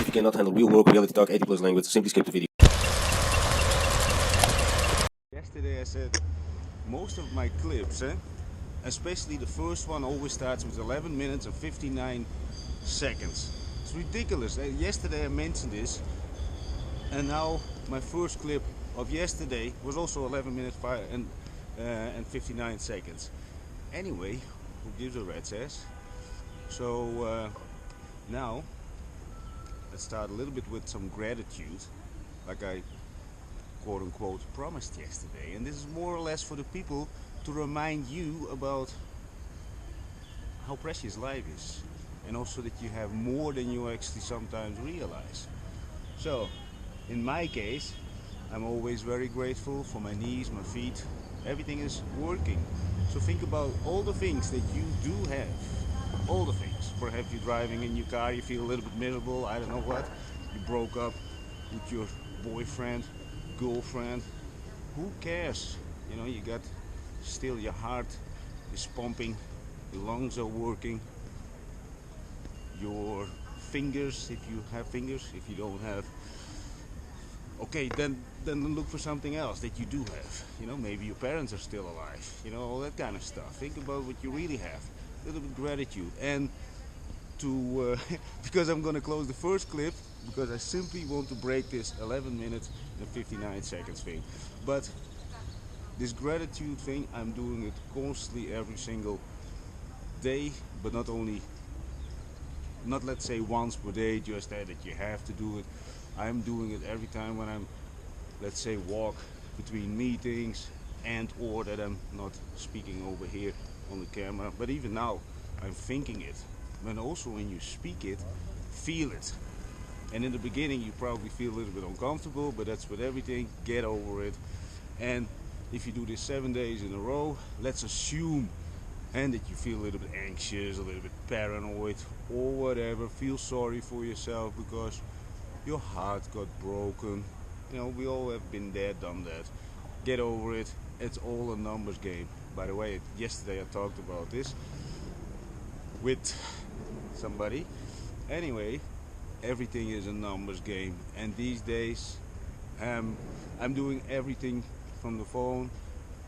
you cannot handle real work, reality talk, 80+ language, simply skip the video. Yesterday I said most of my clips, especially the first one, always starts with 11 minutes and 59 seconds. It's ridiculous. Yesterday I mentioned this, and now my first clip of yesterday was also 11 minutes and 59 seconds. Anyway, who gives a rat's ass? So now let's start a little bit with some gratitude, like I quote-unquote promised yesterday, and this is more or less for the people to remind you about how precious life is, and also that you have more than you actually sometimes realize. So in my case, I'm always very grateful for my knees, my feet, everything is working. So think about all the things that you do have, all the things. Perhaps you're driving in your car, you feel a little bit miserable, I don't know what, you broke up with your boyfriend, girlfriend, who cares? You know, you got still, your heart is pumping, your lungs are working, your fingers, if you have fingers, if you don't have, okay, then look for something else that you do have. You know, maybe your parents are still alive, you know, all that kind of stuff. Think about what you really have, a little bit of gratitude. And to because I'm gonna close the first clip, because I simply want to break this 11 minutes and 59 seconds thing. But this gratitude thing, I'm doing it constantly every single day, but not let's say once per day, just that you have to do it. I'm doing it every time when I'm, let's say, walk between meetings, and or that I'm not speaking over here on the camera, but even now I'm thinking it. And also when you speak it, feel it. And in the beginning you probably feel a little bit uncomfortable, but that's with everything, get over it. And if you do this 7 days in a row, let's assume and that you feel a little bit anxious, a little bit paranoid or whatever, feel sorry for yourself because your heart got broken. You know, we all have been there, done that. Get over it. It's all a numbers game. By the way, yesterday I talked about this with somebody. Anyway, everything is a numbers game, and these days I'm doing everything from the phone.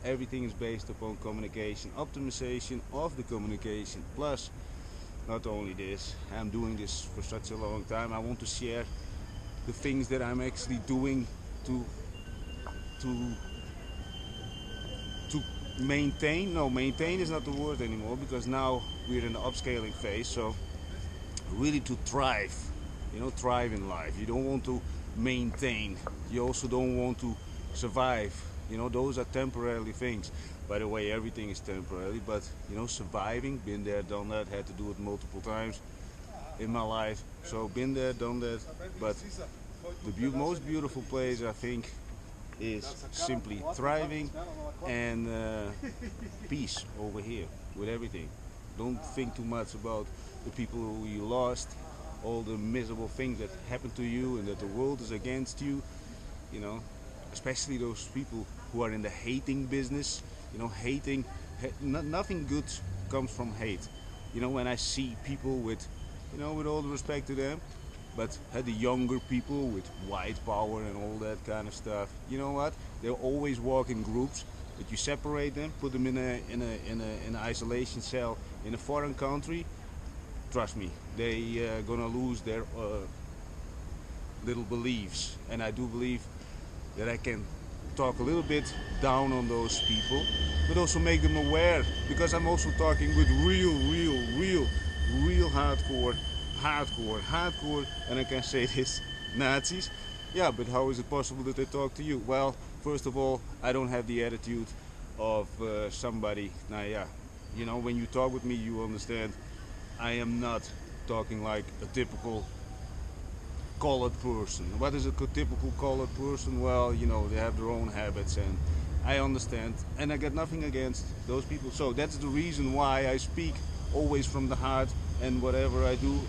Everything is based upon communication, optimization of the communication. Plus, not only this, I'm doing this for such a long time, I want to share the things that I'm actually doing to maintain. No, maintain is not the word anymore, because now we're in the upscaling phase. So really to thrive, you know, thrive in life. You don't want to maintain, you also don't want to survive. You know, those are temporary things. By the way, everything is temporary, but you know, surviving, been there, done that, had to do it multiple times in my life. So been there, done that. But the most beautiful place, I think, is simply thriving and peace over here with everything. Don't think too much about the people who you lost, all the miserable things that happened to you and that the world is against you. You know, especially those people who are in the hating business. You know, hating, nothing good comes from hate. You know, when I see people with, you know, with all the respect to them, but the younger people with white power and all that kind of stuff, you know what? They'll always walk in groups, but you separate them, put them in an isolation cell in a foreign country. Trust me, they gonna lose their little beliefs. And I do believe that I can talk a little bit down on those people, but also make them aware, because I'm also talking with real hardcore, and I can say this, Nazis. Yeah, but how is it possible that they talk to you? Well, first of all, I don't have the attitude of somebody. Now, yeah, you know, when you talk with me, you understand I am not talking like a typical colored person. What is a typical colored person? Well, you know, they have their own habits, and I understand, and I got nothing against those people. So that's the reason why I speak always from the heart, and whatever I do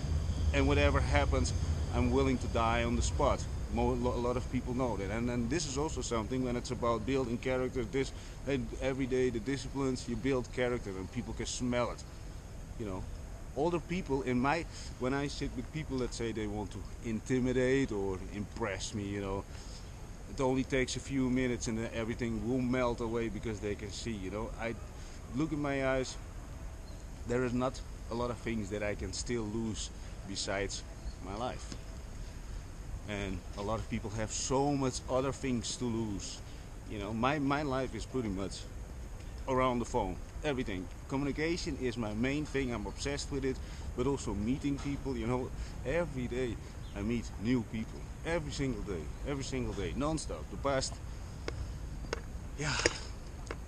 and whatever happens, I'm willing to die on the spot. A lot of people know that. And then this is also something when it's about building character. This, and every day the disciplines, you build character and people can smell it, you know. older people when I sit with people that say they want to intimidate or impress me, it only takes a few minutes and then everything will melt away because they can see, I look in my eyes, there is not a lot of things that I can still lose besides my life. And a lot of people have so much other things to lose. My life is pretty much around the phone. Everything. Communication is my main thing. I'm obsessed with it. But also meeting people, every day I meet new people. Every single day, non-stop. The past,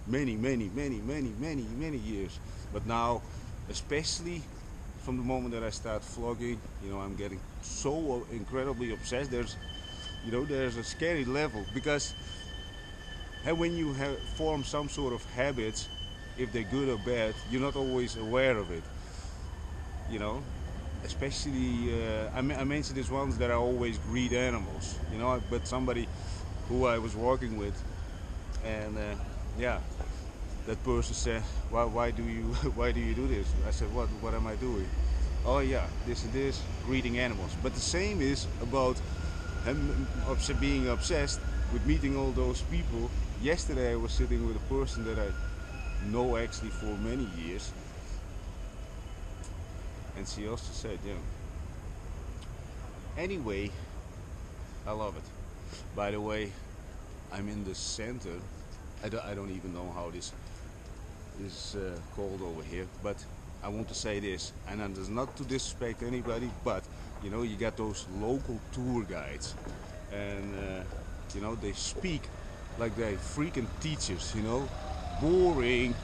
many years. But now, especially from the moment that I start vlogging, I'm getting so incredibly obsessed. There's a scary level, because when you form some sort of habits, if they're good or bad, you're not always aware of it. Especially I mentioned this once that I always greet animals. But somebody who I was working with, and that person said, why do you do this? I said, what am I doing? Oh yeah, this and this, greeting animals. But the same is about being obsessed with meeting all those people. Yesterday I was sitting with a person that I know actually for many years, and she also said, anyway, I love it. By the way, I'm in the center. I don't even know how this is called over here, but I want to say this, and it's not to disrespect anybody, but you got those local tour guides, and they speak like they're freaking teachers, boring.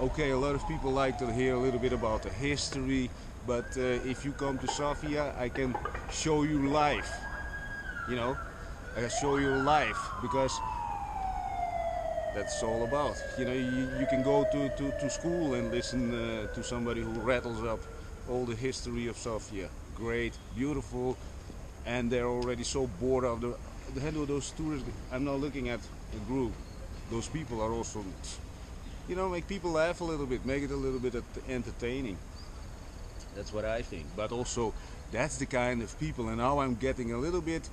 Okay, a lot of people like to hear a little bit about the history, but if you come to Sofia, I can show you life. I can show you life, because that's all about. You can go to school and listen to somebody who rattles up all the history of Sofia. Great, beautiful, and they're already so bored of the head of those tourists. I'm not looking at a group. Those people are also, make people laugh a little bit, make it a little bit entertaining. That's what I think. But also, that's the kind of people. And now I'm getting a little bit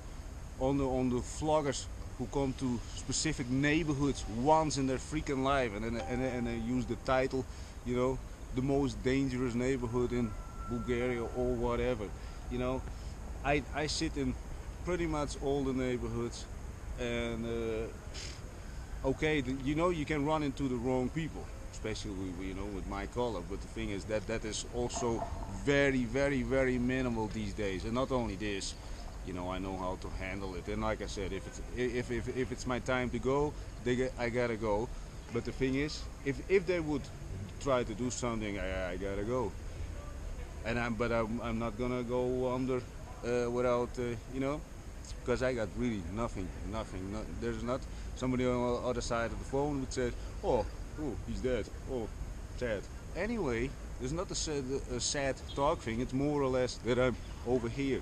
on the vloggers who come to specific neighborhoods once in their freaking life, and they use the title, the most dangerous neighborhood in Bulgaria or whatever. I sit in pretty much all the neighborhoods, and okay, you can run into the wrong people, especially with my color. But the thing is that is also very minimal these days. And not only this, I know how to handle it. And like I said, if it's my time to go, I gotta go. But the thing is, if they would try to do something, I gotta go. And I'm not gonna go under without because I got really nothing. There's not somebody on the other side of the phone would say, oh, he's dead. Oh, sad. Anyway, there's not a sad talk thing. It's more or less that I'm over here.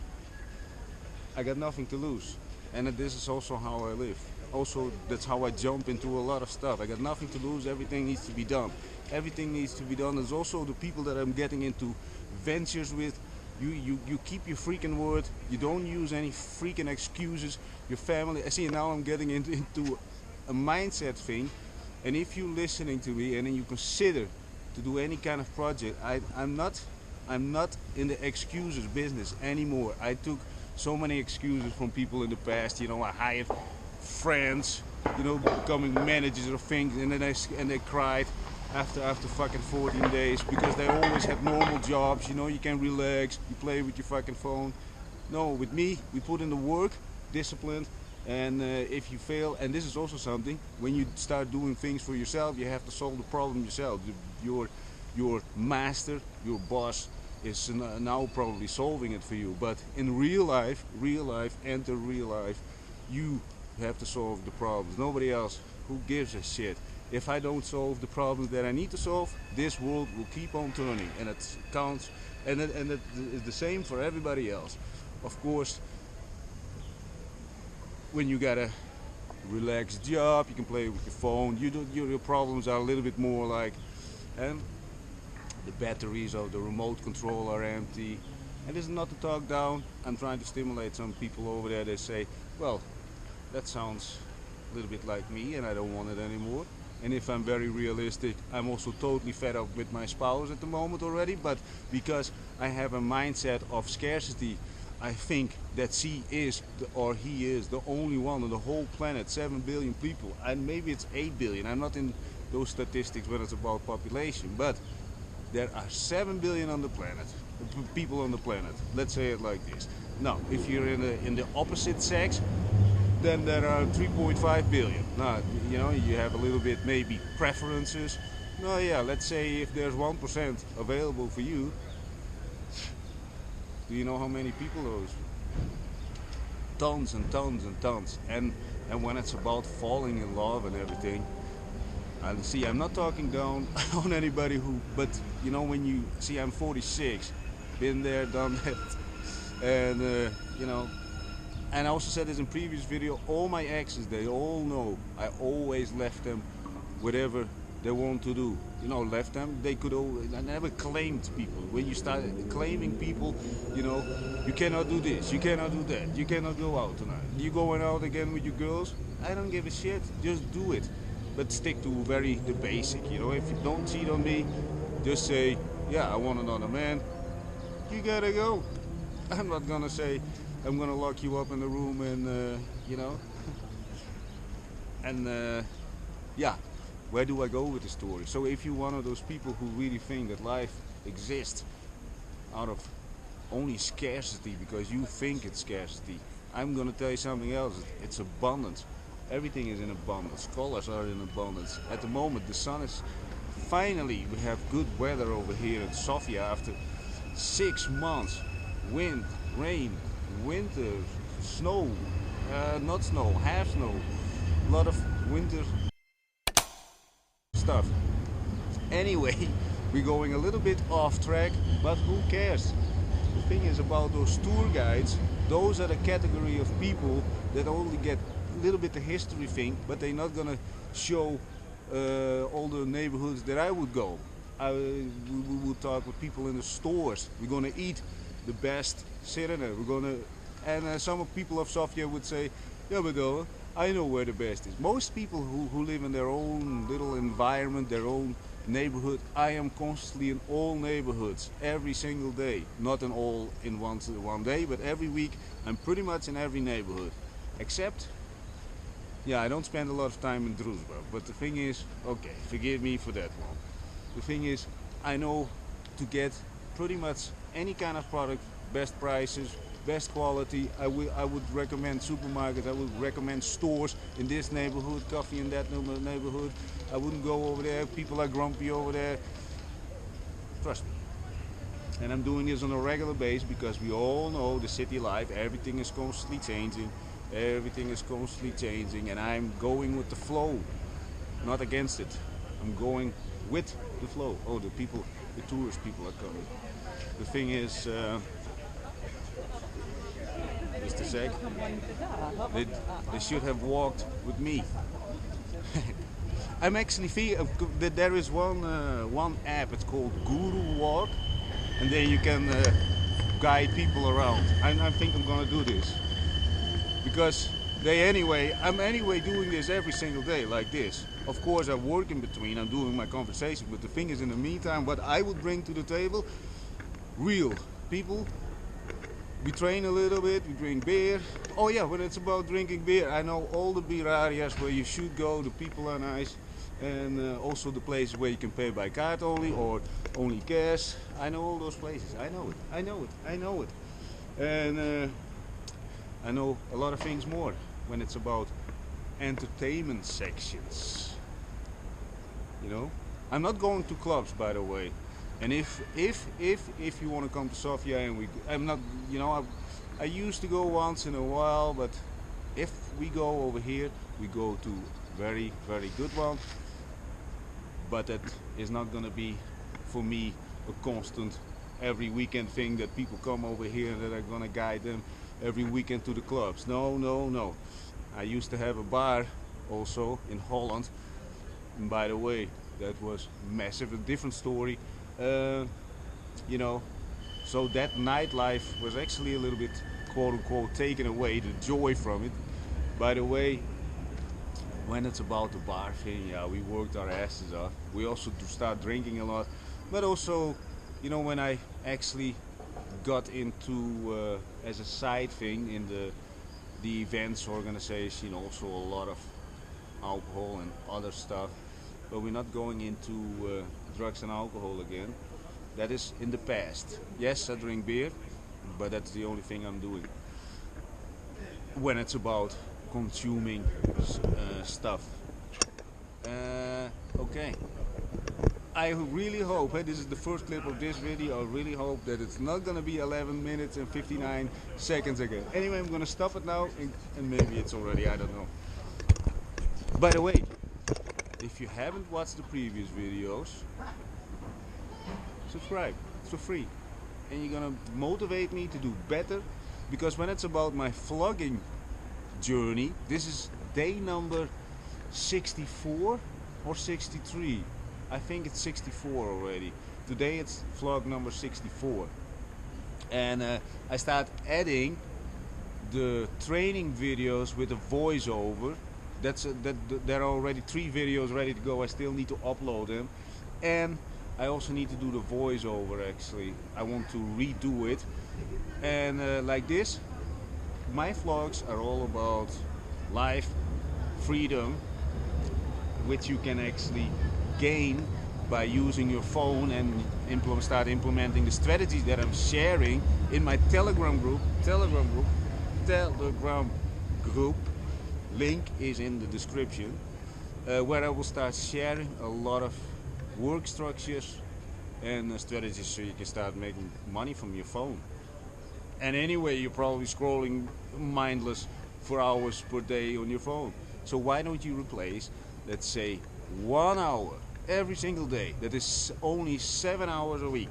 I got nothing to lose, and this is also how I live. Also, that's how I jump into a lot of stuff. I got nothing to lose. Everything needs to be done. Everything needs to be done. There's also the people that I'm getting into ventures with. You keep your freaking word. You don't use any freaking excuses. Your family. I see now I'm getting into a mindset thing, and if you're listening to me and then you consider to do any kind of project, I'm not in the excuses business anymore. I took so many excuses from people in the past. I hired friends, becoming managers of things, and then they cried after fucking 14 days because they always had normal jobs. You can relax, you play with your fucking phone. No, with me, we put in the work, disciplined, and if you fail, and this is also something, when you start doing things for yourself, you have to solve the problem yourself. Your master, your boss, is now probably solving it for you, but in real life, enter real life, you have to solve the problems. Nobody else. Who gives a shit? If I don't solve the problems that I need to solve, this world will keep on turning, and it counts, and it is the same for everybody else. Of course, when you got a relaxed job, you can play with your phone. Your problems are a little bit more like, the batteries of the remote control are empty. And this is not to talk down. I'm trying to stimulate some people over there. They say, well, that sounds a little bit like me and I don't want it anymore. And if I'm very realistic, I'm also totally fed up with my spouse at the moment already. But because I have a mindset of scarcity, I think that she is, or he is, the only one on the whole planet, 7 billion people. And maybe it's 8 billion. I'm not in those statistics when it's about population. But there are 7 billion on the planet, people on the planet. Let's say it like this. Now, if you're in the opposite sex, then there are 3.5 billion. Now, you know, you have a little bit maybe preferences. No, yeah, let's say if there's 1% available for you, do you know how many people those? Tons and tons and tons. And when it's about falling in love and everything, and see, I'm not talking down on anybody who, but you know, when you see, I'm 46, been there, done that, and you know, and I also said this in previous video, all my exes, they all know I always left them whatever they want to do. You know, left them, they could always, I never claimed people. When you start claiming people, you know, you cannot do this, you cannot do that, you cannot go out tonight. You going out again with your girls? I don't give a shit, just do it. But stick to the basic, you know. If you don't cheat on me, just say, yeah, I want another man. You gotta go. I'm not gonna say, I'm gonna lock you up in the room and, you know. And, yeah, where do I go with the story? So if you're one of those people who really think that life exists out of only scarcity because you think it's scarcity, I'm gonna tell you something else. It's abundance. Everything is in abundance. Colors are in abundance. At the moment, the sun is finally, we have good weather over here in Sofia after 6 months. Wind, rain, winter, snow, not snow, half snow, a lot of winter stuff. Anyway, we're going a little bit off track, but who cares? The thing is about those tour guides, those are the category of people that only get a little bit the history thing, but they're not gonna show all the neighborhoods that I would go. We would talk with people in the stores. We're gonna eat the best sirene. We're gonna, and some people of Sofia would say, yeah, but I know where the best is. Most people who live in their own little environment, their own neighborhood, I am constantly in all neighborhoods every single day. Not in all in one day, but every week I'm pretty much in every neighborhood. Except, yeah, I don't spend a lot of time in Druzhba, but the thing is, okay, forgive me for that one. The thing is, I know to get pretty much any kind of product, best prices, best quality. I would recommend supermarkets, I would recommend stores in this neighborhood, coffee in that neighborhood. I wouldn't go over there, people are grumpy over there. Trust me. And I'm doing this on a regular basis because we all know the city life, everything is constantly changing. Everything is constantly changing and I'm going with the flow, not against it. I'm going with the flow. Oh, the tourist people are coming. The thing is, just a sec, they should have walked with me. I'm actually feeling that there is one app, it's called Guru Walk, and then you can guide people around. I think I'm gonna do this. Because I'm anyway doing this every single day like this. Of course I work in between, I'm doing my conversation, but the thing is in the meantime, what I would bring to the table, real people, we train a little bit, we drink beer. Oh yeah, when it's about drinking beer, I know all the beer areas where you should go, the people are nice, and also the places where you can pay by card only or only cash. I know all those places, I know it. And I know a lot of things more when it's about entertainment sections. You know, I'm not going to clubs, by the way. And if you want to come to Sofia and I'm not, you know, I used to go once in a while, but if we go over here, we go to very good one. But that is not gonna be for me a constant every weekend thing that people come over here and that are gonna guide them every weekend to the clubs. No. I used to have a bar also in Holland, and by the way, that was massive, a different story. uh, you know, so that nightlife was actually a little bit quote unquote taken away, the joy from it. By the way, when it's about the bar thing, yeah, we worked our asses off. We also start drinking a lot, but also, you know, when I actually got into as a side thing in the events organization, also a lot of alcohol and other stuff. But we're not going into drugs and alcohol again. That is in the past. Yes, I drink beer, but that's the only thing I'm doing when it's about consuming stuff. Okay. I really hope, this is the first clip of this video, I really hope that it's not gonna be 11 minutes and 59 seconds again. Anyway, I'm gonna stop it now, and maybe it's already, I don't know. By the way, if you haven't watched the previous videos, subscribe, it's for free. And you're gonna motivate me to do better, because when it's about my vlogging journey, this is day number 64 or 63. I think it's 64 already. Today it's vlog number 64. And I start adding the training videos with a voiceover. There are already 3 videos ready to go. I still need to upload them. And I also need to do the voiceover actually. I want to redo it. And like this, my vlogs are all about life, freedom, which you can actually gain by using your phone and start implementing the strategies that I'm sharing in my Telegram group. Link is in the description, where I will start sharing a lot of work structures and strategies so you can start making money from your phone. And anyway, you're probably scrolling mindless for hours per day on your phone. So why don't you replace, let's say, 1 hour every single day? That is only 7 hours a week.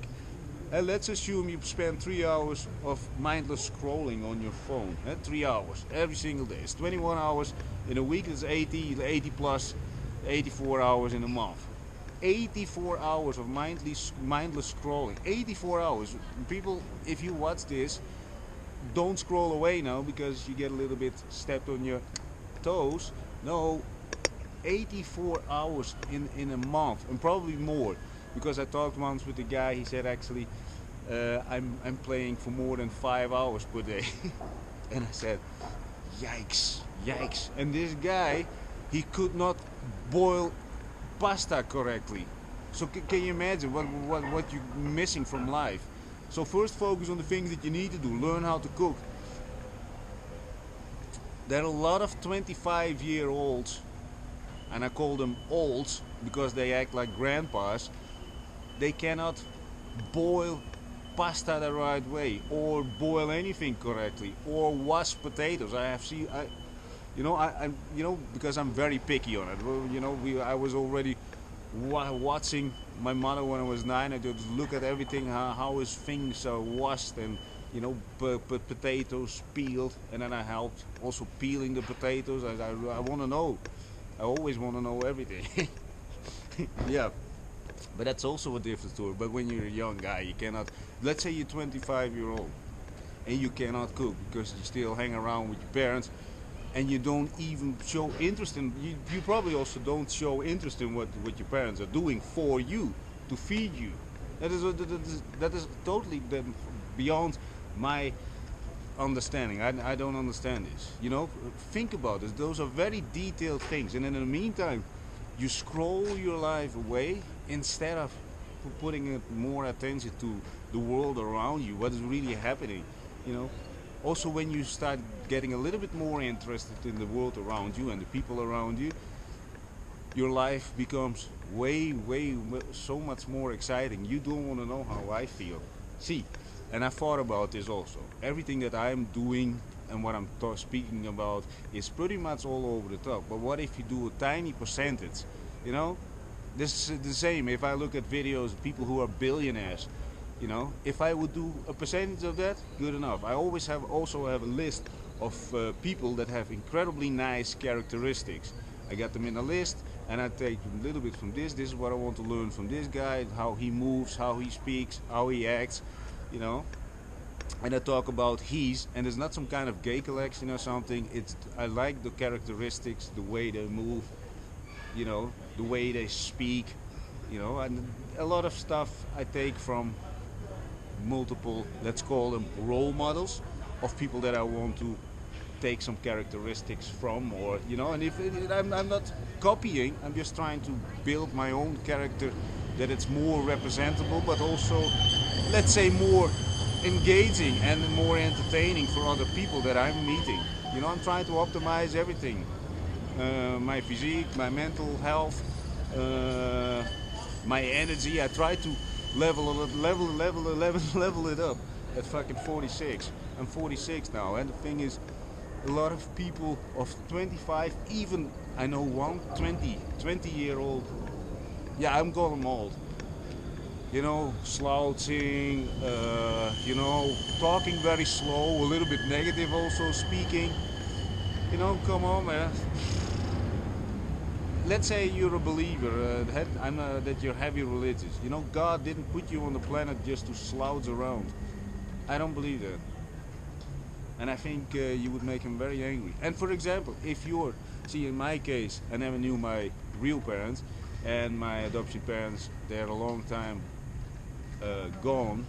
And let's assume you spend 3 hours of mindless scrolling on your phone. 3 hours every single day. It's 21 hours in a week. It's 80 plus 84 hours in a month. 84 hours of mindless scrolling. 84 hours. People, if you watch this, don't scroll away now because you get a little bit stepped on your toes. No, 84 hours in a month, and probably more, because I talked once with a guy. He said actually I'm playing for more than 5 hours per day. And I said, yikes. And this guy, he could not boil pasta correctly. So can you imagine what you're missing from life? So first focus on the things that you need to do. Learn how to cook. There are a lot of 25-year-olds, and I call them olds because they act like grandpas. They cannot boil pasta the right way, or boil anything correctly, or wash potatoes. I have seen, because I'm very picky on it. I was already watching my mother when I was 9. I just look at everything, how his things are washed, and potatoes peeled, and then I helped also peeling the potatoes. I want to know. I always want to know everything. Yeah, but that's also a different story. But when you're a young guy, you cannot. Let's say you're 25-year-old and you cannot cook because you still hang around with your parents, and you don't even show interest in. You probably also don't show interest in what your parents are doing for you to feed you. That is totally beyond my understanding. I don't understand this. Think about this. Those are very detailed things, and in the meantime, you scroll your life away instead of putting more attention to the world around you, what is really happening. Also, when you start getting a little bit more interested in the world around you and the people around you, your life becomes way so much more exciting. You don't want to know how I feel. See, and I thought about this also. Everything that I'm doing and what I'm speaking about is pretty much all over the top. But what if you do a tiny percentage? This is the same. If I look at videos of people who are billionaires, if I would do a percentage of that, good enough. I also have a list of people that have incredibly nice characteristics. I got them in a list, and I take a little bit from this. This is what I want to learn from this guy, how he moves, how he speaks, how he acts, you know. And I talk about he's, and it's not some kind of gay collection or something. It's, I like the characteristics, the way they move, you know, the way they speak, you know, and a lot of stuff I take from multiple, let's call them role models of people that I want to take some characteristics from, or you know. And if I'm not copying, I'm just trying to build my own character that it's more representable, but also, let's say, more engaging and more entertaining for other people that I'm meeting. You know, I'm trying to optimize everything, my physique, my mental health, my energy. I try to level it up at fucking 46. I'm 46 now, and the thing is, a lot of people of 25, even I know one 20-year-old. Yeah, I'm calling them old. You know, slouching, you know, talking very slow, a little bit negative also speaking. You know, come on, man. Let's say you're a believer, that you're heavy religious. You know, God didn't put you on the planet just to slouch around. I don't believe that. And I think you would make him very angry. And for example, if you're, see, in my case, I never knew my real parents, and my adoption parents, they're a long time gone.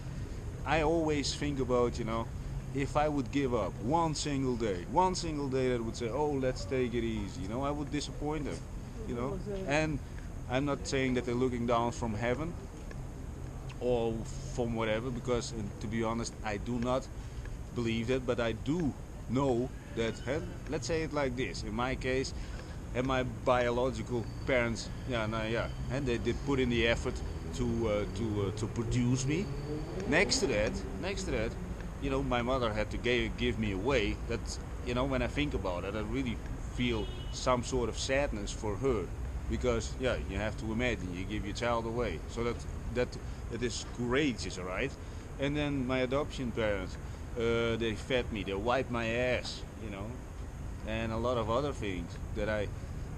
I always think about, you know, if I would give up one single day that would say, oh, let's take it easy, you know, I would disappoint them, you know. And I'm not saying that they're looking down from heaven or from whatever, because to be honest, I do not believe that, but I do know that, let's say it like this, in my case, and my biological parents, and they did put in the effort to produce me. Next to that, you know, my mother had to give me away. That's, you know, when I think about it, I really feel some sort of sadness for her, because you have to imagine you give your child away, so that is courageous, all right. And then my adoption parents, they fed me, they wiped my ass, you know, and a lot of other things that I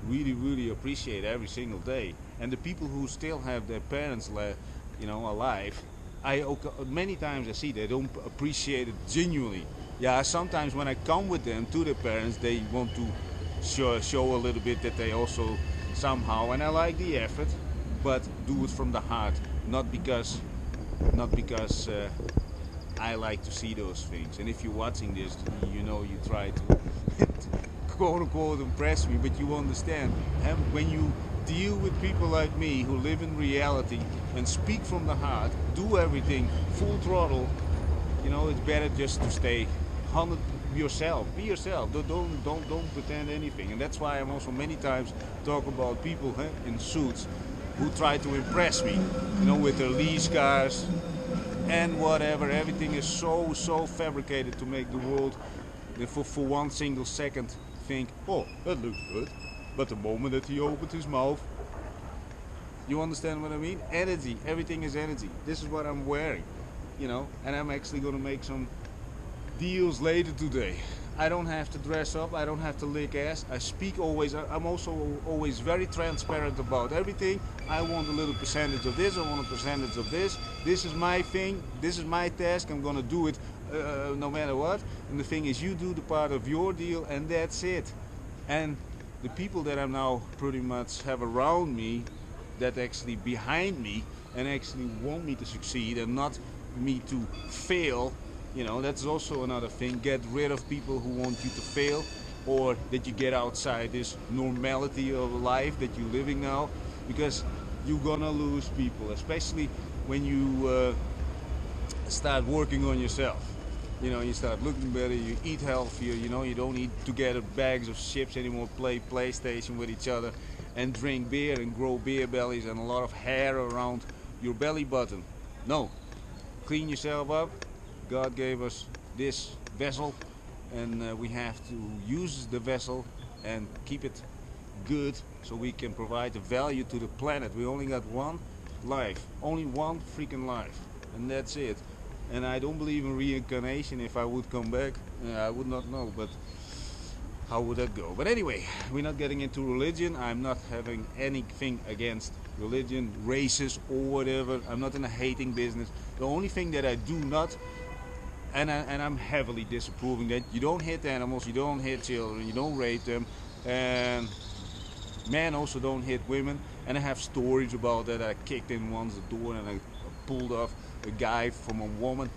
really appreciate every single day. And the people who still have their parents you know, alive, many times I see they don't appreciate it genuinely. Yeah, sometimes when I come with them to their parents, they want to show a little bit that they also somehow, and I like the effort, but do it from the heart, not because I like to see those things. And if you're watching this, you know, you try to quote unquote impress me, but you understand. And when you deal with people like me who live in reality and speak from the heart, do everything full throttle, you know, it's better just to stay 100 yourself. Be yourself. Don't pretend anything. And that's why I'm also many times talk about people in suits who try to impress me, you know, with their lease cars and whatever. Everything is so fabricated to make the world, for one single second, think, oh, that looks good. But the moment that he opened his mouth, you understand what I mean? Energy. Everything is energy. This is what I'm wearing, you know. And I'm actually going to make some deals later today. I don't have to dress up. I don't have to lick ass. I speak always. I'm also always very transparent about everything. I want a little percentage of this. I want a percentage of this. This is my thing. This is my task. I'm going to do it no matter what. And the thing is, you do the part of your deal, and that's it. And the people that I now pretty much have around me, that actually behind me and actually want me to succeed and not me to fail, you know, that's also another thing. Get rid of people who want you to fail, or that you get outside this normality of life that you're living now, because you're gonna lose people, especially when you start working on yourself. You know, you start looking better, you eat healthier, you know, you don't eat together bags of chips anymore, play PlayStation with each other, and drink beer and grow beer bellies and a lot of hair around your belly button. No, clean yourself up. God gave us this vessel, and we have to use the vessel and keep it good so we can provide the value to the planet. We only got one life, only one freaking life, and that's it. And I don't believe in reincarnation. If I would come back, I would not know, but how would that go? But anyway, we're not getting into religion. I'm not having anything against religion, races, or whatever. I'm not in a hating business. The only thing that I do not, and I'm heavily disapproving, that you don't hit animals, you don't hit children, you don't rape them, and men also don't hit women. And I have stories about that. I kicked in once the door and I pulled off a guy from a woman.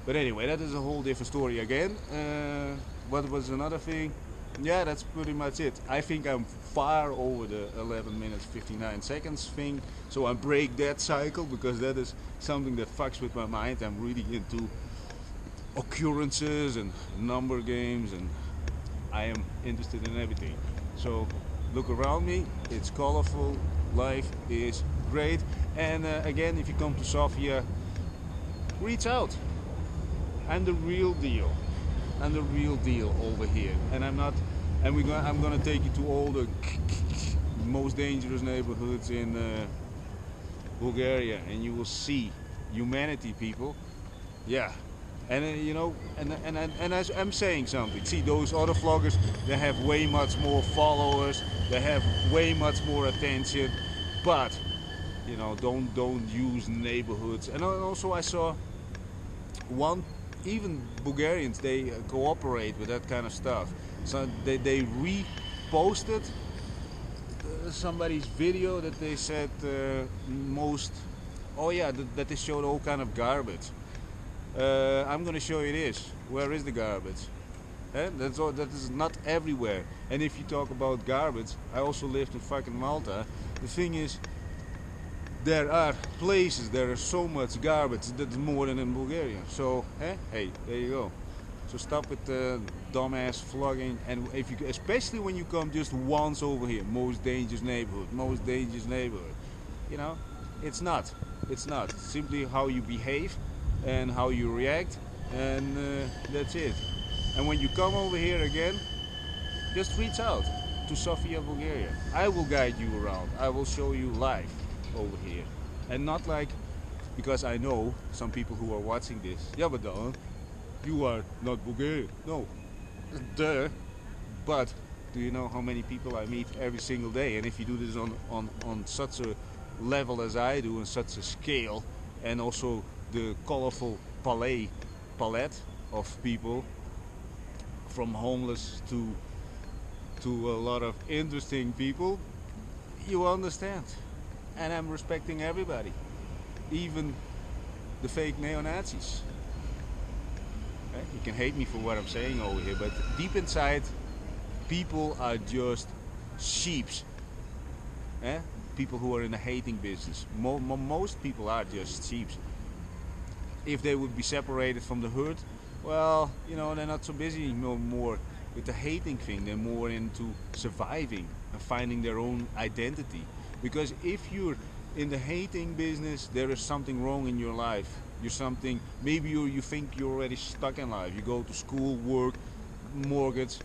But anyway, that is a whole different story again. What was another thing? Yeah, that's pretty much it. I think I'm far over the 11 minutes 59 seconds thing, so I break that cycle because that is something that fucks with my mind. I'm really into occurrences and number games, and I am interested in everything. So look around me, it's colorful, life is great. And again, if you come to Sofia, reach out. I'm the real deal. I'm the real deal over here, and I'm gonna take you to all the most dangerous neighborhoods in Bulgaria, and you will see humanity, people. Yeah, and you know, and as I'm saying something. See, those other vloggers, they have way much more followers, they have way much more attention, but you know, don't use neighborhoods. And also, I saw one. Even Bulgarians, they cooperate with that kind of stuff. So they reposted somebody's video that they said that they showed all kind of garbage. I'm gonna show you this. Where is the garbage? That is not everywhere. And if you talk about garbage, I also lived in fucking Malta. The thing is, there are places, there is so much garbage that's more than in Bulgaria. So, hey, there you go. So stop with the dumbass vlogging, and if you, especially when you come just once over here, most dangerous neighborhood. You know, it's not. It's simply how you behave and how you react, and that's it. And when you come over here again, just reach out to Sofia, Bulgaria. I will guide you around. I will show you life over here, and not like, because I know some people who are watching this, yeah, but Dan, you are not Bulgarian. No, duh. But do you know how many people I meet every single day? And if you do this on such a level as I do, on such a scale, and also the colorful palette of people, from homeless to a lot of interesting people, you understand. And I'm respecting everybody, even the fake neo-Nazis. You can hate me for what I'm saying over here, but deep inside, people are just sheeps. People who are in the hating business. Most people are just sheeps. If they would be separated from the herd, well, you know, they're not so busy no more with the hating thing. They're more into surviving and finding their own identity. Because if you're in the hating business, there is something wrong in your life. Maybe you think you're already stuck in life. You go to school, work, mortgage,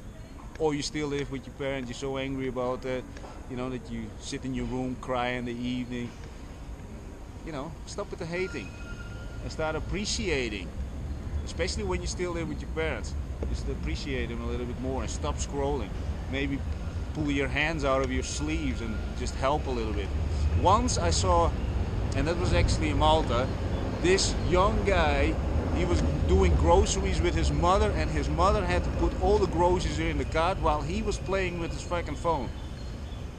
or you still live with your parents. You're so angry about that, you know, that you sit in your room, cry in the evening. You know, stop with the hating and start appreciating. Especially when you still live with your parents. Just appreciate them a little bit more and stop scrolling. Maybe pull your hands out of your sleeves and just help a little bit. Once I saw, and that was actually in Malta, this young guy, he was doing groceries with his mother, and his mother had to put all the groceries in the cart while he was playing with his fucking phone.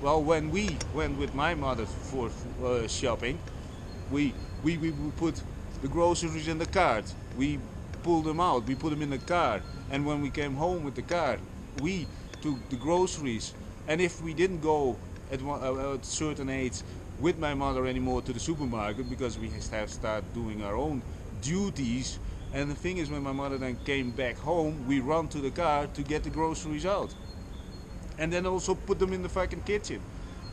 Well, when we went with my mother for shopping, we put the groceries in the cart. We pulled them out, we put them in the car, and when we came home with the car, we took the groceries. And if we didn't go at a certain age with my mother anymore to the supermarket, because we have started doing our own duties, and the thing is, when my mother then came back home, we run to the car to get the groceries out, and then also put them in the fucking kitchen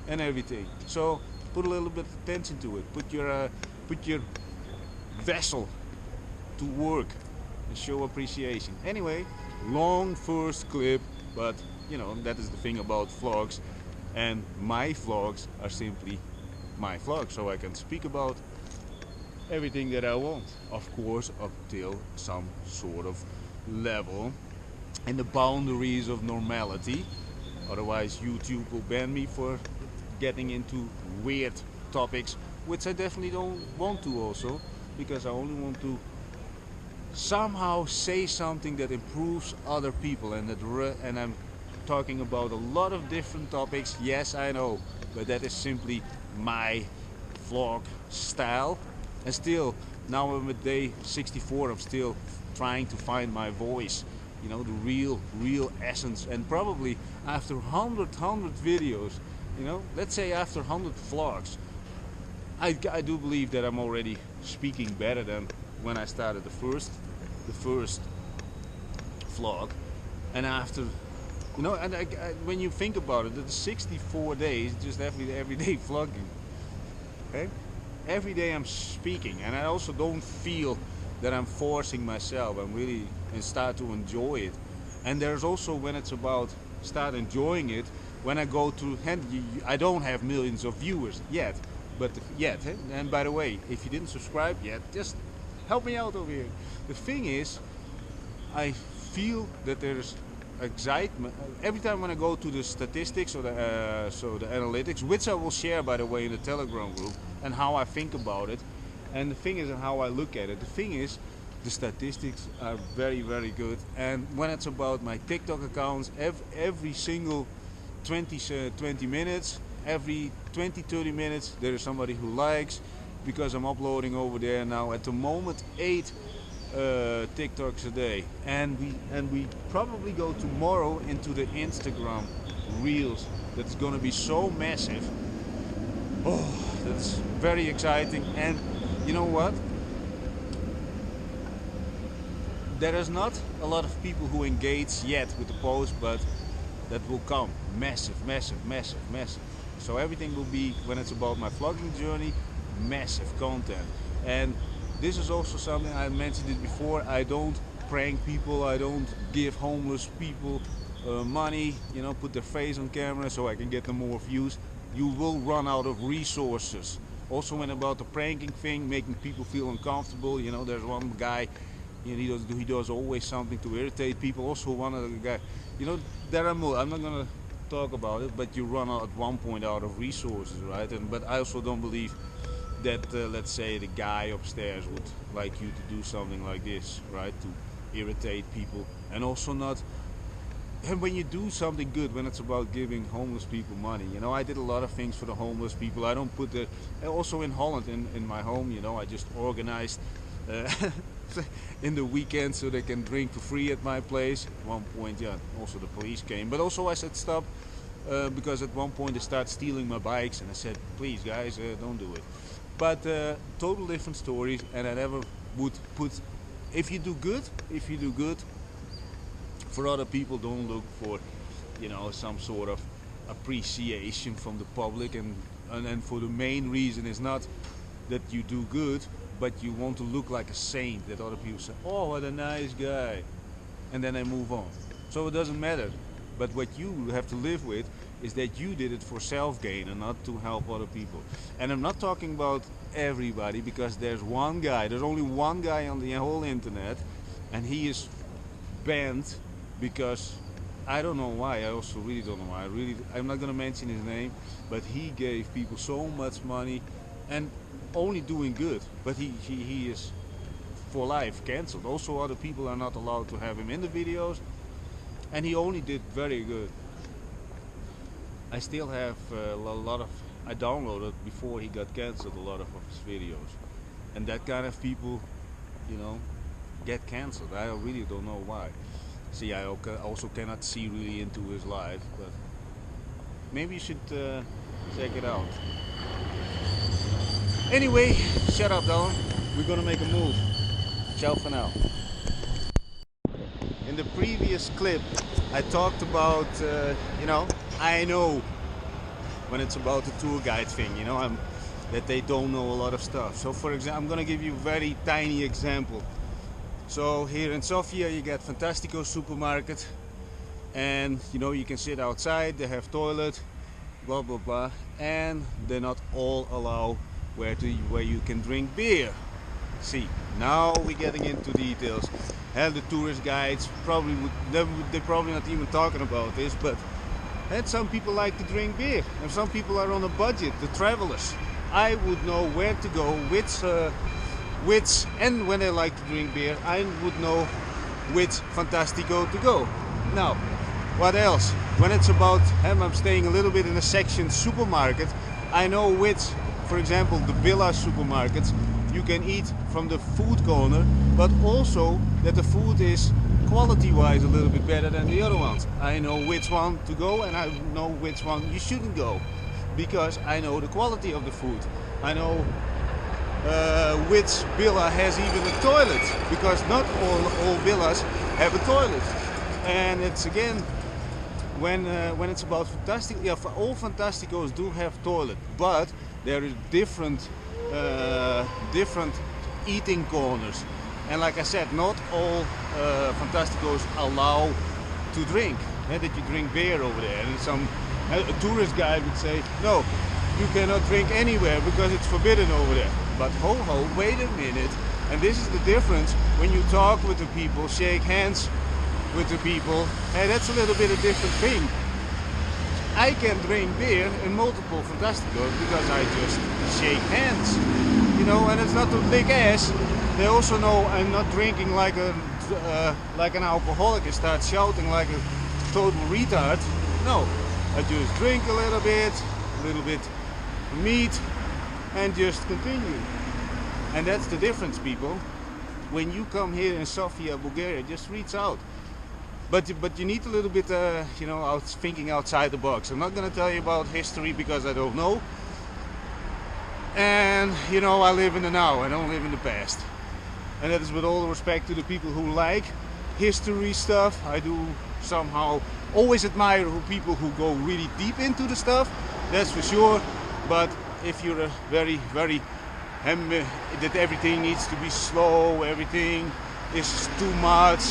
and everything. So put a little bit of attention to it. Put your vessel to work and show appreciation. Anyway, long first clip, but you know, that is the thing about vlogs, and my vlogs are simply my vlogs, so I can speak about everything that I want, of course, up till some sort of level. in the boundaries of normality. Otherwise YouTube will ban me for getting into weird topics, which I definitely don't want to also, because I only want to somehow say something that improves other people, and and I'm talking about a lot of different topics. Yes, I know, but that is simply my vlog style. And still, now I'm at day 64, I'm still trying to find my voice, you know, the real essence. And probably after 100 videos, you know, let's say after 100 vlogs, I do believe that I'm already speaking better than when I started the first vlog. And after, you know, and when you think about it, it's 64 days just every day vlogging. Okay, every day I'm speaking, and I also don't feel that I'm forcing myself. I'm really and start to enjoy it. And there's also, when it's about start enjoying it, when I go to, I don't have millions of viewers yet, but yet. And by the way, if you didn't subscribe yet, just help me out over here. The thing is, I feel that there's excitement every time when I go to the statistics or the analytics, which I will share, by the way, in the Telegram group, and how I think about it. And the thing is, and how I look at it. The thing is, the statistics are very good. And when it's about my TikTok accounts, every single 20 minutes, every 20-30 minutes, there is somebody who likes, because I'm uploading over there now at the moment 8 TikToks a day, and we probably go tomorrow into the Instagram reels. That's gonna be so massive. Oh, that's very exciting. And you know what? There is not a lot of people who engage yet with the post, but that will come. Massive. So everything will be, when it's about my vlogging journey, massive content. And this is also something, I mentioned it before, I don't prank people, I don't give homeless people money, you know, put their face on camera so I can get them more views. You will run out of resources. Also, when about the pranking thing, making people feel uncomfortable, you know, there's one guy, you know, he does always something to irritate people. Also one other guy, you know, there are more, I'm not gonna talk about it, but you run out at one point out of resources, right? But I also don't believe that let's say the guy upstairs would like you to do something like this, right, to irritate people. And also not, and when you do something good, when it's about giving homeless people money, you know, I did a lot of things for the homeless people. I don't put the, also in Holland, in my home, you know, I just organized in the weekend so they can drink for free at my place. At one point, yeah, also the police came, but also I said stop, because at one point they started stealing my bikes, and I said, please guys, don't do it. But total different stories, and I never would put, if you do good for other people, don't look for, you know, some sort of appreciation from the public, and for the main reason is not that you do good, but you want to look like a saint, that other people say, oh, what a nice guy, and then they move on. So it doesn't matter. But what you have to live with is that you did it for self-gain and not to help other people. And I'm not talking about everybody, because there's only one guy on the whole internet, and he is banned because I don't know why. I also really don't know why. I'm not gonna mention his name, but he gave people so much money and only doing good, but he is for life cancelled. Also, other people are not allowed to have him in the videos, and he only did very good. I still have a lot of, I downloaded before he got cancelled a lot of his videos, and that kind of people, you know, get cancelled. I really don't know why. See, I also cannot see really into his life, but maybe you should check it out. Anyway, shut up, Dylan. We're gonna make a move. Ciao for now. In the previous clip, I talked about, you know, I know when it's about the tour guide thing, you know, that they don't know a lot of stuff. So, for example, I'm gonna give you a very tiny example. So here in Sofia, you get Fantastico supermarket, and you know, you can sit outside. They have toilet, blah blah blah, and they're not all allow where you can drink beer. See, now we're getting into details. And the tourist guides probably they're probably not even talking about this, but and some people like to drink beer, and some people are on a budget, the travelers. I would know where to go, which, and when they like to drink beer, I would know which Fantastico to go. Now, what else? When it's about, I'm staying a little bit in a section supermarket, I know which, for example, the Villa supermarkets, you can eat from the food corner, but also that the food is quality-wise a little bit better than the other ones. I know which one to go, and I know which one you shouldn't go, because I know the quality of the food. I know which villa has even a toilet, because not all villas have a toilet. And it's again, when it's about Fantastico, yeah, all Fantasticos do have toilet, but there is different eating corners. And like I said, not all Fantasticos allow to drink, that you drink beer over there. And some a tourist guide would say, no, you cannot drink anywhere because it's forbidden over there. But ho, wait a minute. And this is the difference when you talk with the people, shake hands with the people. Hey, that's a little bit a different thing. I can drink beer in multiple Fantasticos because I just shake hands. You know, and it's not to lick ass. They also know I'm not drinking like an alcoholic and start shouting like a total retard. No, I just drink a little bit meat, and just continue. And that's the difference, people. When you come here in Sofia, Bulgaria, just reach out. But you need a little bit, thinking outside the box. I'm not going to tell you about history because I don't know. And I live in the now. I don't live in the past. And that is with all respect to the people who like history stuff. I do somehow always admire people who go really deep into the stuff. That's for sure. But if you're a very that everything needs to be slow, everything is too much,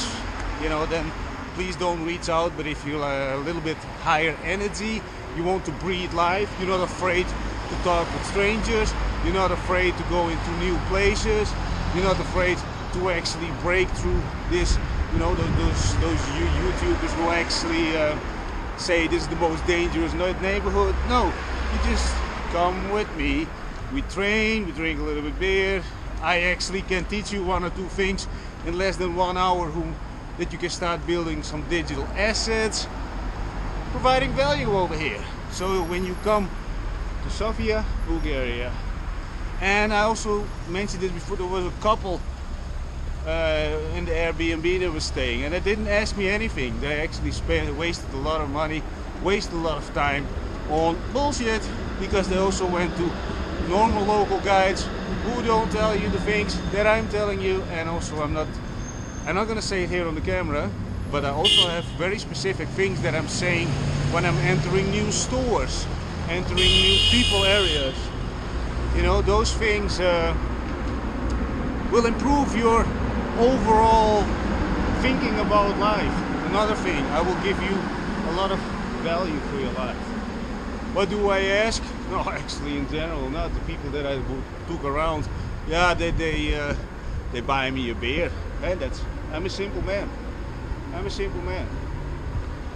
then please don't reach out. But if you're a little bit higher energy, you want to breathe life, you're not afraid to talk with strangers, you're not afraid to go into new places, you're not afraid to actually break through this, those YouTubers who actually say this is the most dangerous neighborhood. No, you just come with me. We train, we drink a little bit beer. I actually can teach you one or two things in less than 1 hour that you can start building some digital assets, providing value over here. So when you come to Sofia, Bulgaria, and I also mentioned this before, there was a couple in the Airbnb that was staying, and they didn't ask me anything. They actually wasted a lot of money, wasted a lot of time on bullshit, because they also went to normal local guides who don't tell you the things that I'm telling you. And also I'm not going to say it here on the camera, but I also have very specific things that I'm saying when I'm entering new stores, entering new people areas. Those things will improve your overall thinking about life. Another thing, I will give you a lot of value for your life. What do I ask? No, actually, in general, not the people that I took around. Yeah, they buy me a beer. Hey, I'm a simple man. I'm a simple man.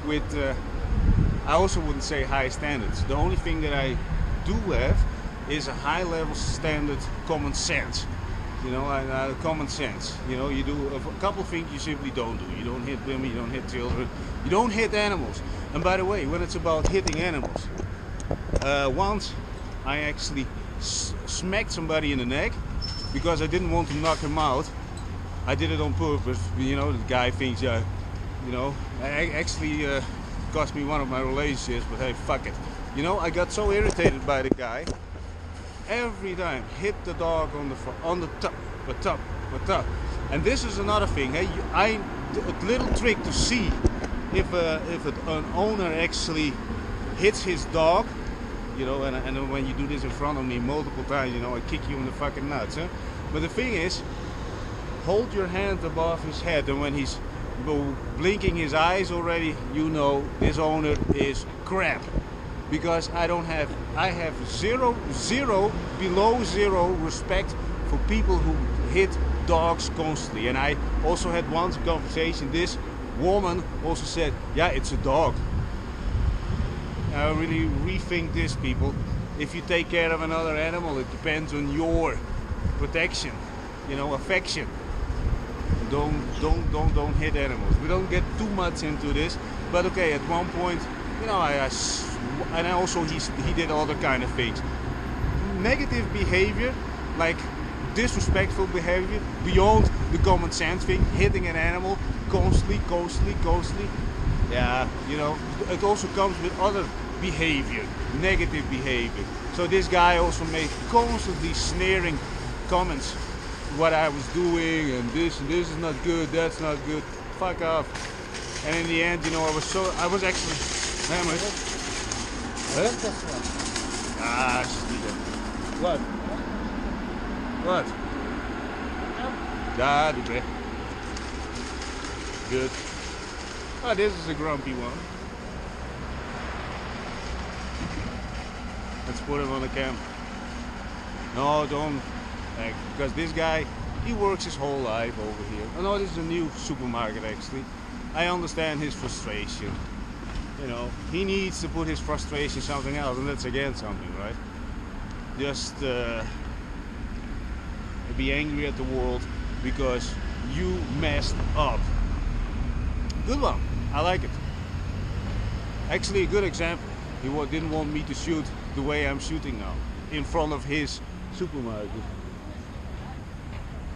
With I also wouldn't say high standards. The only thing that I do have is a high level standard common sense. Common sense. You do a couple of things you simply don't do. You don't hit women, you don't hit children, you don't hit animals. And by the way, when it's about hitting animals, once I actually smacked somebody in the neck because I didn't want to knock him out. I did it on purpose. The guy thinks, actually cost me one of my relationships, but hey, fuck it. I got so irritated by the guy. Every time hit the dog on the top. And this is another thing. Hey, a little trick to see if an owner actually hits his dog. And when you do this in front of me multiple times, I kick you in the fucking nuts. Huh? But the thing is, hold your hand above his head, and when he's blinking his eyes already, this owner is crap. Because I have zero, below zero respect for people who hit dogs constantly. And I also had once a conversation, this woman also said, yeah, it's a dog. I really rethink this, people. If you take care of another animal, it depends on your protection, you know, affection. Don't hit animals. We don't get too much into this, but okay, at one point, you know, and also he did other kind of things. Negative behavior, like disrespectful behavior, beyond the common sense thing, hitting an animal constantly. Yeah, you know, it also comes with other behavior, negative behavior. So this guy also made constantly sneering comments, what I was doing, and this is not good, that's not good, fuck off. And in the end, you know, I was actually hammered. Ah, what? What? Da, good. Oh, this is a grumpy one. Let's put him on the camera. No, don't. Because this guy, he works his whole life over here. I know this is a new supermarket actually. I understand his frustration. You know, he needs to put his frustration something else, and that's again something, right? Just be angry at the world because you messed up. Good one. I like it. Actually, a good example. He didn't want me to shoot the way I'm shooting now, in front of his supermarket.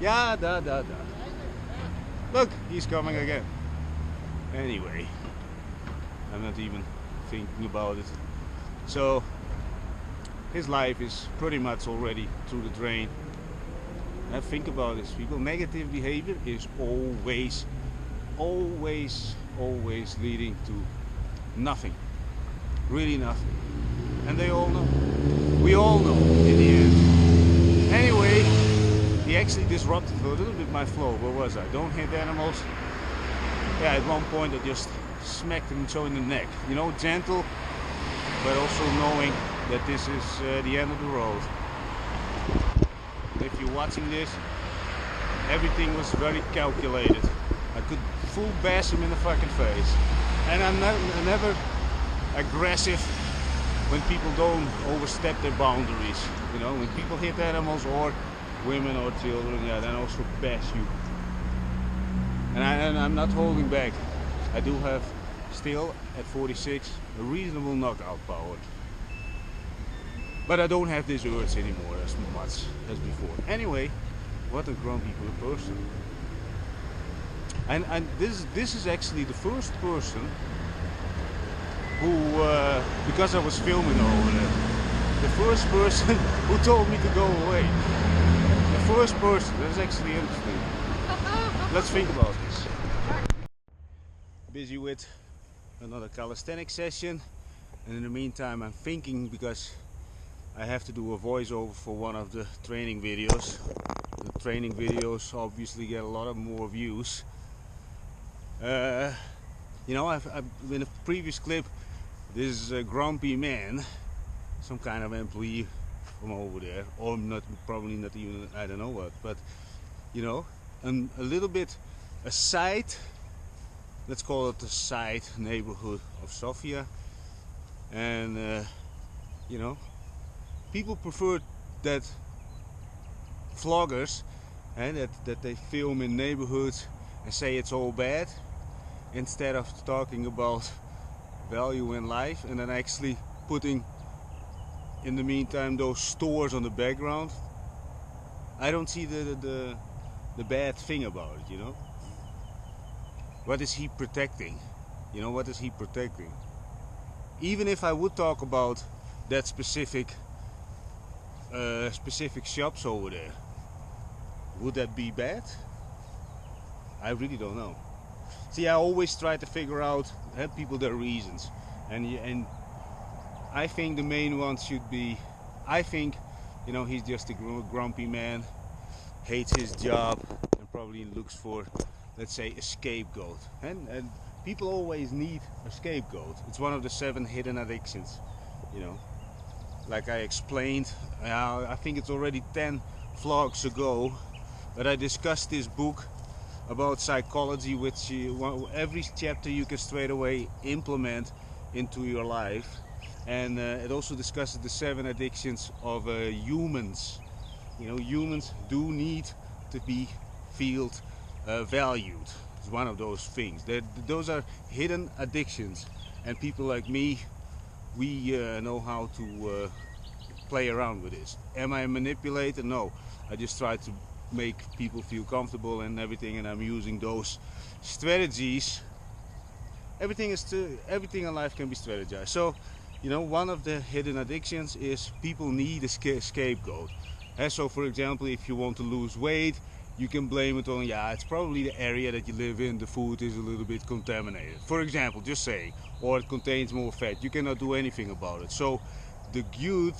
Yeah, da. Look, he's coming again. Anyway, I'm not even thinking about it. So, his life is pretty much already through the drain. And think about this, people. Negative behavior is always leading to nothing. Really nothing. And they all know. We all know in the end. Anyway, he actually disrupted a little bit my flow. Where was I? Don't hit animals. Yeah, at one point I just smacked him so in the neck. You know, gentle, but also knowing that this is the end of the road. If you're watching this, everything was very calculated. I could full bash him in the fucking face. And I'm never aggressive when people don't overstep their boundaries. You know, when people hit animals or women or children, yeah, then also bash you. And I'm not holding back. I do have still at 46 a reasonable knockout power. But I don't have this urge anymore as much as before. Anyway, what a grumpy person. And this is actually the first person who, because I was filming over there, the first person who told me to go away. The first person, that's actually interesting. Let's think about this. Busy with another calisthenics session, and in the meantime I'm thinking, because I have to do a voiceover for one of the training videos. The training videos obviously get a lot of more views. You know, I've in a previous clip, this grumpy man, some kind of employee from over there, or not, probably not even, I don't know what, but you know, a little bit aside, let's call it the side neighborhood of Sofia, and you know, people prefer that vloggers and that they film in neighborhoods and say it's all bad, instead of talking about value in life and then actually putting in the meantime those stores on the background. I don't see the bad thing about it, you know. What is he protecting? You know, what is he protecting? Even if I would talk about that specific shops over there, would that be bad? I really don't know. See, I always try to figure out, help people their reasons, and I think the main one should be, I think, you know, he's just a grumpy man, hates his job, and probably looks for, let's say, a scapegoat. And people always need a scapegoat. It's one of the 7 hidden addictions, you know. Like I explained, I think it's already 10 vlogs ago that I discussed this book about psychology, which every chapter you can straight away implement into your life. And it also discusses the 7 addictions of humans. You know, humans do need to be felt valued. It's one of those things. Those are hidden addictions, and people like me, we know how to play around with this. Am I a manipulator? No. I just try to make people feel comfortable and everything, and I'm using those strategies. Everything in life can be strategized. So, you know, one of the hidden addictions is people need a scapegoat. And so, for example, if you want to lose weight, you can blame it on, yeah, it's probably the area that you live in, the food is a little bit contaminated. For example, just saying, or it contains more fat. You cannot do anything about it. So, the good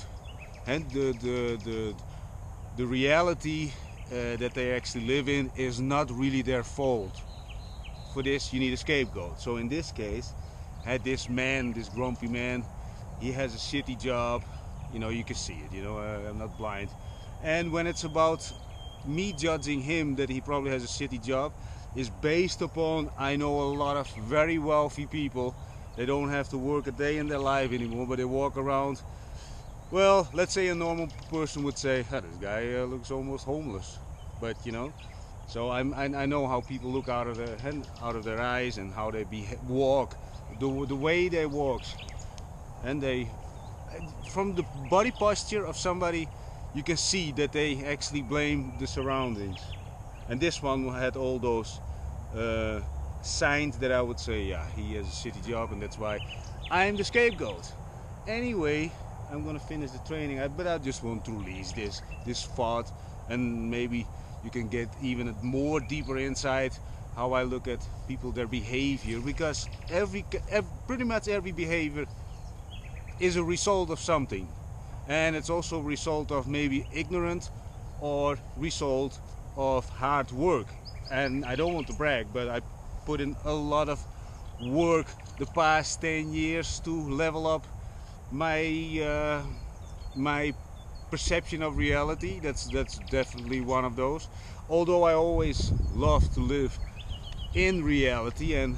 and the reality that they actually live in is not really their fault. For this, you need a scapegoat. So in this case, had this man, this grumpy man, he has a shitty job. You know, you can see it, you know, I'm not blind. And when it's about me judging him that he probably has a shitty job, is based upon, I know a lot of very wealthy people, they don't have to work a day in their life anymore, but they walk around. Well, let's say a normal person would say, oh, this guy looks almost homeless. But, you know, so I know how people look out of their eyes and how they walk, the way they walk. And from the body posture of somebody, you can see that they actually blame the surroundings. And this one had all those signs that I would say, yeah, he has a shitty job and that's why I'm the scapegoat. Anyway, I'm gonna finish the training, but I just want to release this thought, and maybe you can get even a more deeper insight how I look at people, their behavior, because pretty much every behavior is a result of something, and it's also a result of maybe ignorant or result of hard work. And I don't want to brag, but I put in a lot of work the past 10 years to level up my my perception of reality. That's definitely one of those. Although I always loved to live in reality, and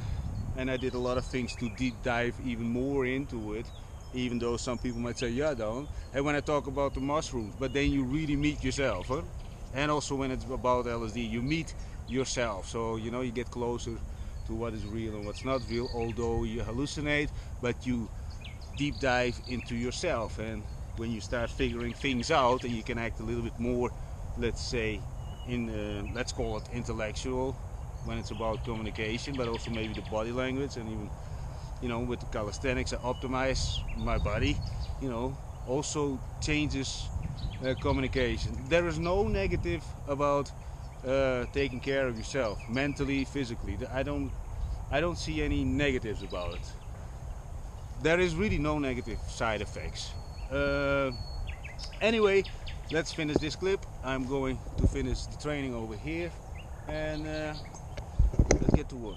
I did a lot of things to deep dive even more into it, even though some people might say, yeah, don't. And when I talk about the mushrooms, but then you really meet yourself, huh? And also when it's about LSD, you meet yourself. So, you know, you get closer to what is real and what's not real, although you hallucinate, but you deep dive into yourself. And when you start figuring things out, and you can act a little bit more, let's say, let's call it intellectual, when it's about communication, but also maybe the body language. And even, you know, with the calisthenics, I optimize my body, you know, also changes communication. There is no negative about taking care of yourself, mentally, physically. I don't see any negatives about it. There is really no negative side effects. Anyway, let's finish this clip. I'm going to finish the training over here, and let's get to work.